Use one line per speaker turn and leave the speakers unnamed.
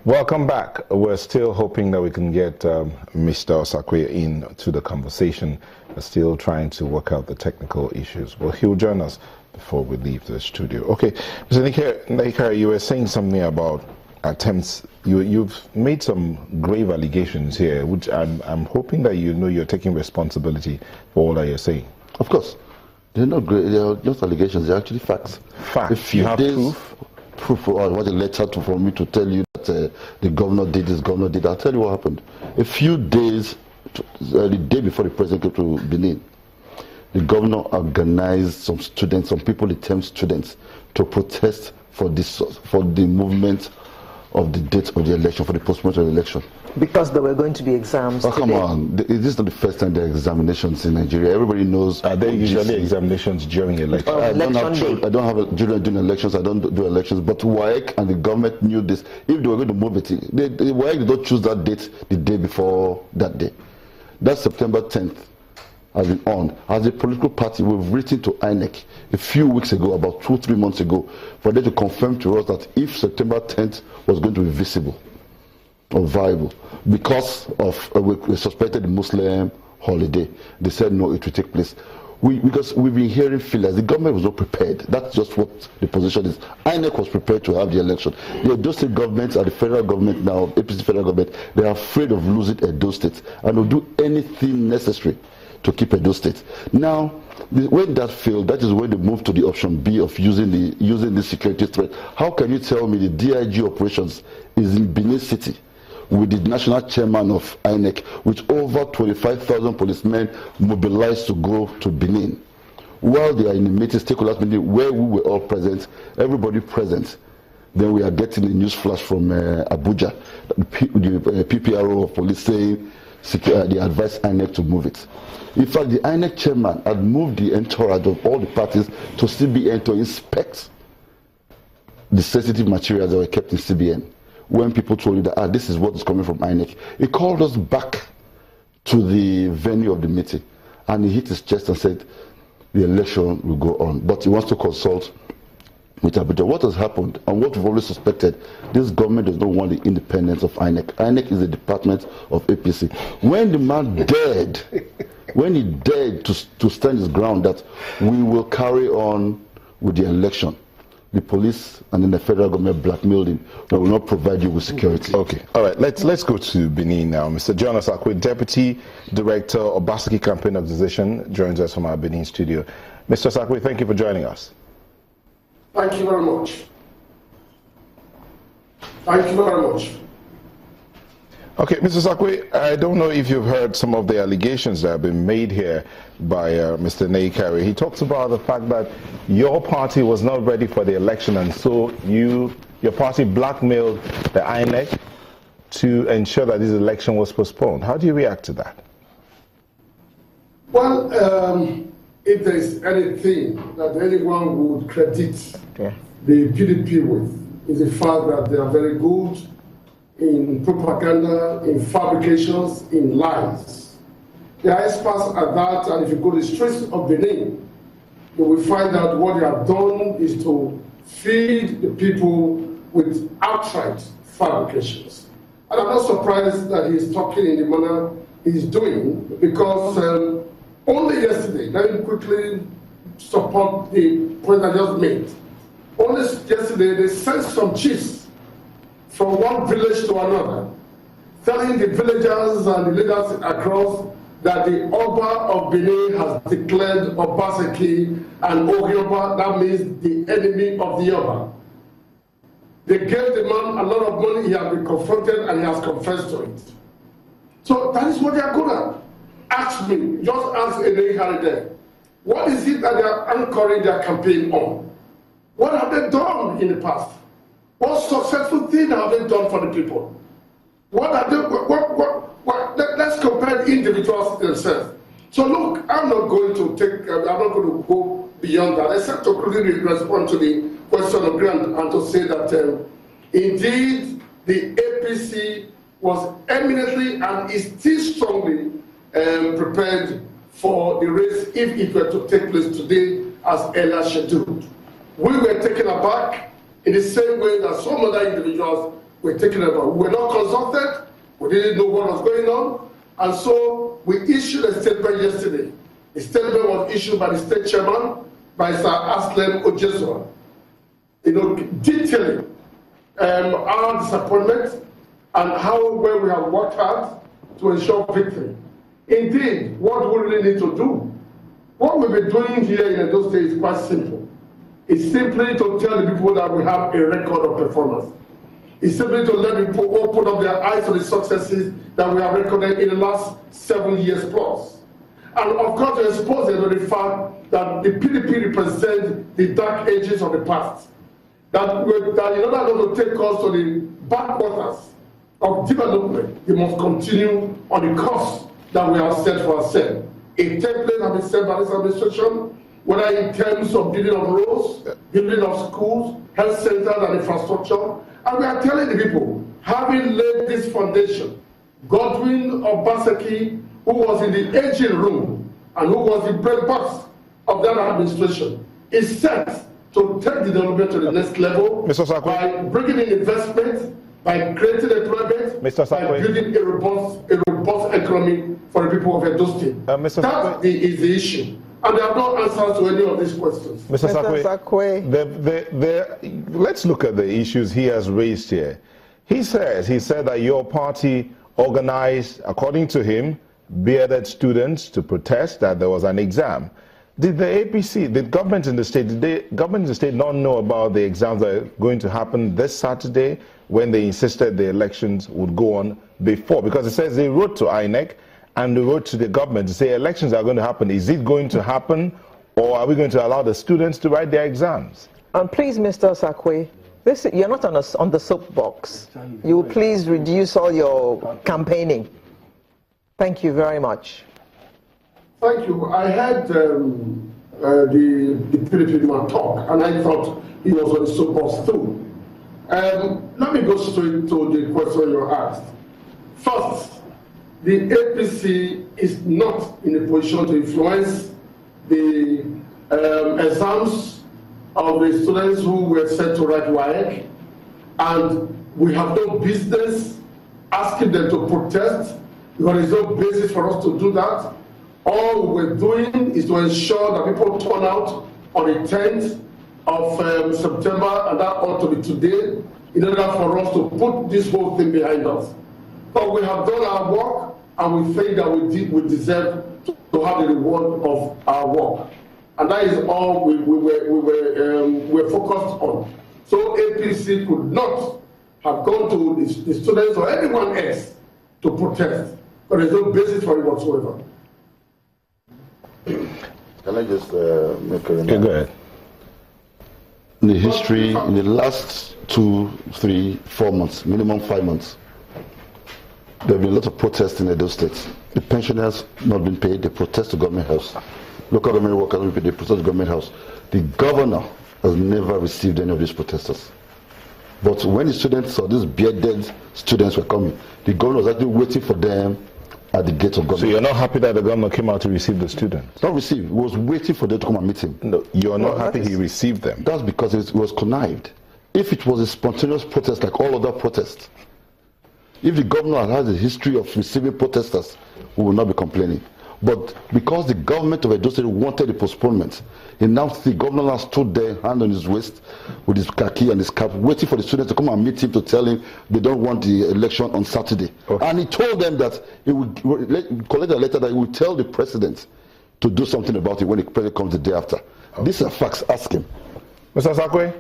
Welcome back. We're still hoping that we can get Mr. Osakwe in to the conversation. We're still trying to work out the technical issues. Well, he'll join us before we leave the studio. Okay, Mr. Naikari, you were saying something about attempts. You've made some grave allegations here, which I'm hoping that you know you're taking responsibility for all that you're saying.
Of course. They're not great. They're not allegations. They're actually facts.
Facts. If you have proof?
Proof or what a letter for me to tell you that the governor did this, governor did that. I'll tell you what happened. A few days, the day before the president came to Benin, the governor organized some students, some people, the term students, to protest for the movement of the date of the election, for the postponement of the election.
Because there were going to be exams.
Oh, come on. This is not the first time there are examinations in Nigeria. Everybody knows.
Are there usually examinations during elections?
I don't have children during elections. I don't do elections. But WAEC and the government knew this. If they were going to move it, WAEC did not choose that date the day before that day. That September 10th has been on. As a political party, we've written to INEC a few weeks ago, about 2-3 months ago, for them to confirm to us that if September 10th was going to be visible or viable, because of we suspected the Muslim holiday, they said no, it will take place. Because we've been hearing feelers, the government was not prepared. That's just what the position is. INEC was prepared to have the election. The Edo State government and the federal government now, APC federal government, they are afraid of losing Edo State and will do anything necessary to keep Edo State. Now, when that failed, that is when they moved to the option B of using the security threat. How can you tell me the DIG operations is in Benin City with the national chairman of INEC, with over 25,000 policemen mobilized to go to Benin, while they are in the meeting, stakeholders meeting, where we were all present, everybody present? Then we are getting a news flash from Abuja, the PPRO of police saying they advised INEC to move it. In fact, the INEC chairman had moved the entourage of all the parties to CBN to inspect the sensitive materials that were kept in CBN. When people told you that this is what is coming from INEC, he called us back to the venue of the meeting and he hit his chest and said the election will go on, but he wants to consult with Abuja. What has happened and what we've always suspected, this government does not want the independence of INEC. INEC is a department of APC. When the man dared, when he dared to stand his ground that we will carry on with the election, the police and then the federal government blackmailed him. We will not provide you with security.
Okay, all right. Let's go to Benin now. Mr. John Osakwe, Deputy Director of Obaseki Campaign Organization, joins us from our Benin studio. Mr. Osakwe, thank you for joining us.
Thank you very much. Thank you very much.
Okay, Mr. Osakwe, I don't know if you've heard some of the allegations that have been made here by Mr. Naikari. He talks about the fact that your party was not ready for the election, and so your party blackmailed the INEC to ensure that this election was postponed. How do you react to that?
Well, if there is anything that anyone would credit the PDP with, is the fact that they are very good in propaganda, in fabrications, in lies. They are experts at that, and if you go to the streets of Benin, you will find that what they have done is to feed the people with outright fabrications. And I'm not surprised that he's talking in the manner he's doing, because only yesterday, let me quickly support the point I just made. Only yesterday, they sent some chiefs from one village to another, telling the villagers and the leaders across that the Oba of Benin has declared Obaseki and Ogioba, that means the enemy of the Oba. They gave the man a lot of money, he has been confronted and he has confessed to it. So that is what they are good at. Ask me, just ask Ene Haride, what is it that they are anchoring their campaign on? What have they done in the past? What successful thing have they done for the people? What have they, let's compare the individuals themselves. So look, I'm not going to go beyond that, except to quickly respond to the question of Grant and to say that indeed the APC was eminently and is still strongly prepared for the race if it were to take place today as earlier scheduled. We were taken aback in the same way that some other individuals were taken over. We were not consulted, we didn't know what was going on, and so we issued a statement yesterday. The statement was issued by the state chairman, by Sir Aslam Ojesua, detailing our disappointment and how well we have worked hard to ensure victory. Indeed, what we really need to do, what we've been doing here in Edo State is quite simple. It's simply to tell the people that we have a record of performance. It's simply to let people open up their eyes to the successes that we have recorded in the last 7 years plus. And of course, to expose them to the fact that the PDP represents the dark ages of the past. That in order to take us to the backwaters of development, we must continue on the course that we have set for ourselves. A template has been set by this administration, whether in terms of building of roads, building of schools, health centers and infrastructure. And we are telling the people, having laid this foundation, Godwin Obaseki, who was in the aging room and who was the bread box of that administration, is set to take the development to the next level by bringing in investment, by creating employment, by building a robust economy for the people of Edo State. That is the issue. And there are no answers to any of these questions.
Mr. Sakwe, let's look at the issues he has raised here. He said that your party organized, according to him, bearded students to protest that there was an exam. Did the APC, the government in the state, did the government in the state not know about the exams that are going to happen this Saturday when they insisted the elections would go on before? Because it says they wrote to INEC and they wrote to the government to say elections are going to happen. Is it going to happen, or are we going to allow the students to write their exams?
And please, Mr. Sakwe, you're not on the soapbox. You will please reduce all your campaigning. Thank you very much.
Thank you. I heard the PDP man talk, and I thought he was on the soapbox too. Let me go straight to the question you asked. First, the APC is not in a position to influence the exams of the students who were set to write WAEC, and we have no business asking them to protest because there's no basis for us to do that. All we're doing is to ensure that people turn out on the 10th of September, and that ought to be today, in order for us to put this whole thing behind us. But we have done our work, and we think that we deserve to have the reward of our work. And that is all we're focused on. So APC could not have gone to the students or anyone else to protest, but there's no basis for it whatsoever.
Can I just make a remark?
Okay, go ahead.
In the history, in the last 2, 3, 4 months, minimum 5 months, there have been a lot of protests in Edo State. The pensioners not been paid, they protest to government house. Local government workers, they protest to government house. The governor has never received any of these protesters. But when the students or these bearded students were coming, the governor was actually waiting for them at the gate of government.
So you're not happy that the governor came out to receive the students?
Not receive, he was waiting for them to come and meet him.
No, you're not happy he received them?
That's because it was connived. If it was a spontaneous protest like all other protests, if the governor has a history of receiving protesters, we will not be complaining. But because the government of Edo State wanted the postponement, the governor now stood there, hand on his waist, with his khaki and his cap, waiting for the students to come and meet him to tell him they don't want the election on Saturday. Okay. And he told them that he would collect a letter that he would tell the president to do something about it when the president comes the day after. Okay. These are facts. Ask him.
Mr. Sakwe?